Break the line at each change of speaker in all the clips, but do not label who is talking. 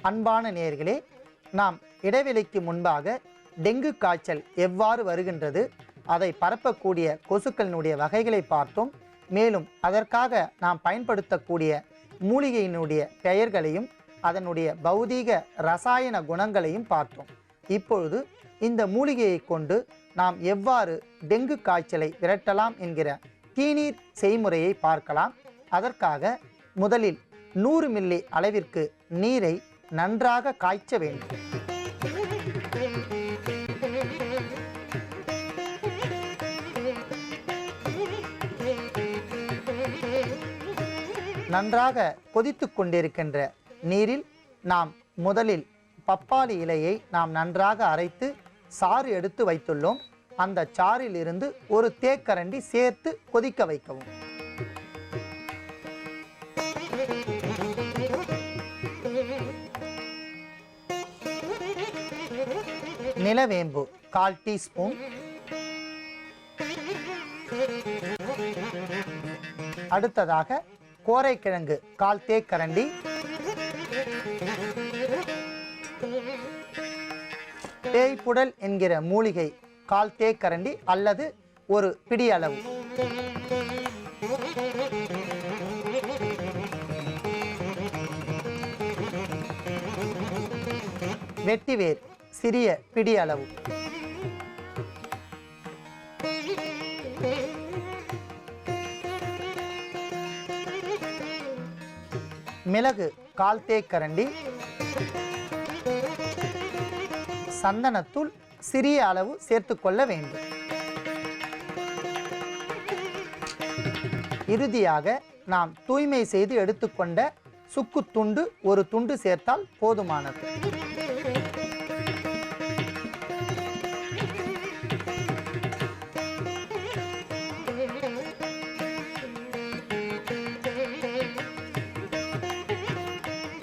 அன்பான நேயர்களே, நாம் இடைவெளிக்கு முன்பாக டெங்கு காய்ச்சல் எவ்வாறு வருகின்றது, அதை பரப்பக்கூடிய கொசுக்களினுடைய வகைகளை பார்த்தோம். மேலும் அதற்காக நாம் பயன்படுத்தக்கூடிய மூலிகையினுடைய பெயர்களையும் அதனுடைய பௌதீக ரசாயன குணங்களையும் பார்த்தோம். இப்பொழுது இந்த மூலிகையை கொண்டு நாம் எவ்வாறு டெங்கு காய்ச்சலை விரட்டலாம் என்கிற தீநீர் செய்முறையை பார்க்கலாம். அதற்காக முதலில் 100 மில்லி அளவிற்கு நீரை நன்றாக காய்ச்ச வேண்டும். நன்றாக கொதித்து கொண்டிருக்கின்ற நீரில் நாம் முதலில் பப்பாளி இலையை நாம் நன்றாக அரைத்து சாறு எடுத்து வைத்துள்ளோம். அந்த சாறில் இருந்து ஒரு தேக்கரண்டி சேர்த்து கொதிக்க வைக்கவும். நிலவேம்பு 1/4 டீஸ்பூன், அடுத்ததாக கோரைக்கிழங்கு 1/4 தேக்கரண்டி, தேய்ப்புடல் என்கிற மூலிகை 1/4 தேக்கரண்டி அல்லது ஒரு பிடி அளவு, வெட்டிவேர் சிறிய பிடி அளவு, மிளகு 1/4 தேக்கரண்டி, சந்தனத்தூள் சிறிய அளவு சேர்த்துக்கொள்ள வேண்டும். இறுதியாக நாம் தூய்மை செய்து எடுத்துக்கொண்ட சுக்கு துண்டு ஒரு துண்டு சேர்த்தால் போதுமானது.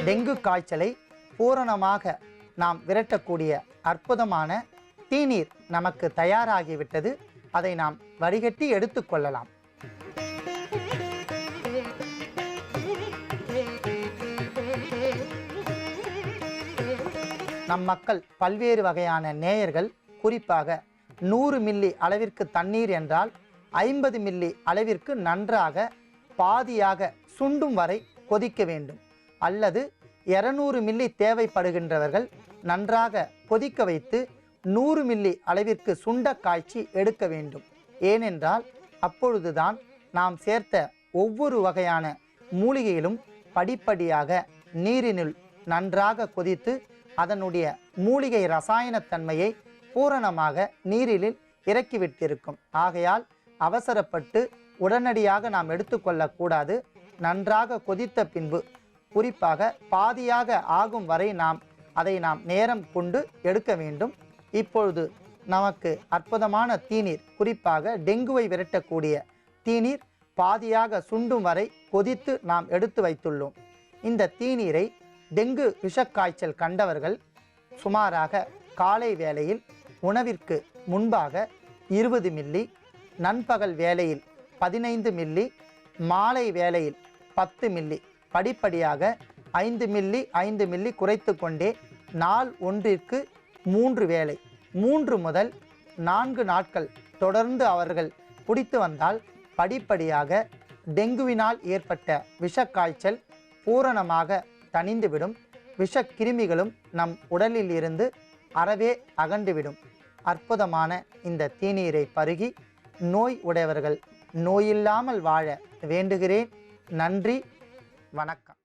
டெங்கு காய்ச்சலை பூரணமாக நாம் விரட்டக்கூடிய அற்புதமான தீநீர் நமக்கு தயாராகிவிட்டது. அதை நாம் வடிகட்டி எடுத்துக்கொள்ளலாம். நம் மக்கள் பல்வேறு வகையான நேயர்கள் குறிப்பாக 100 மில்லி அளவிற்கு தண்ணீர் என்றால் 50 மில்லி அளவிற்கு நன்றாக பாதியாக சுண்டும் வரை கொதிக்க வேண்டும். அல்லது 200 மில்லி தேவைப்படுகின்றவர்கள் நன்றாக கொதிக்க வைத்து 100 மில்லி அளவிற்கு சுண்ட காய்ச்சி எடுக்க வேண்டும். ஏனென்றால் அப்பொழுதுதான் நாம் சேர்த்த ஒவ்வொரு வகையான மூலிகையிலும் படிப்படியாக நீரினுள் நன்றாக கொதித்து அதனுடைய மூலிகை ரசாயனத்தன்மையை பூரணமாக நீரில் இறக்கிவிட்டிருக்கும். ஆகையால் அவசரப்பட்டு உடனடியாக நாம் எடுத்துக்கொள்ளக்கூடாது. நன்றாக கொதித்த பின்பு குறிப்பாக பாதியாக ஆகும் வரை அதை நாம் நேரம் கொண்டு எடுக்க வேண்டும். இப்பொழுது நமக்கு அற்புதமான தீநீர், குறிப்பாக டெங்குவை விரட்டக்கூடிய தீநீர் பாதியாக சுண்டும் வரை கொதித்து நாம் எடுத்து வைத்துள்ளோம். இந்த தீநீரை டெங்கு விஷக்காய்ச்சல் கண்டவர்கள் சுமாராக காலை வேளையில் உணவிற்கு முன்பாக 20 மில்லி, நண்பகல் வேளையில் 15 மில்லி, மாலை வேளையில் 10 மில்லி, படிப்படியாக 5 மில்லி 5 மில்லி குறைத்து கொண்டே நாள் ஒன்றிற்கு 3 வேளை 3 முதல் 4 நாட்கள் தொடர்ந்து அவர்கள் குடித்து வந்தால் படிப்படியாக டெங்குவினால் ஏற்பட்ட விஷக்காய்ச்சல் பூரணமாக தணிந்துவிடும். விஷக்கிருமிகளும் நம் உடலில் இருந்து அறவே அகன்றுவிடும். அற்புதமான இந்த தீநீரை பருகி நோய் உடையவர்கள் நோயில்லாமல் வாழ வேண்டுகிறேன். நன்றி, வணக்கம்.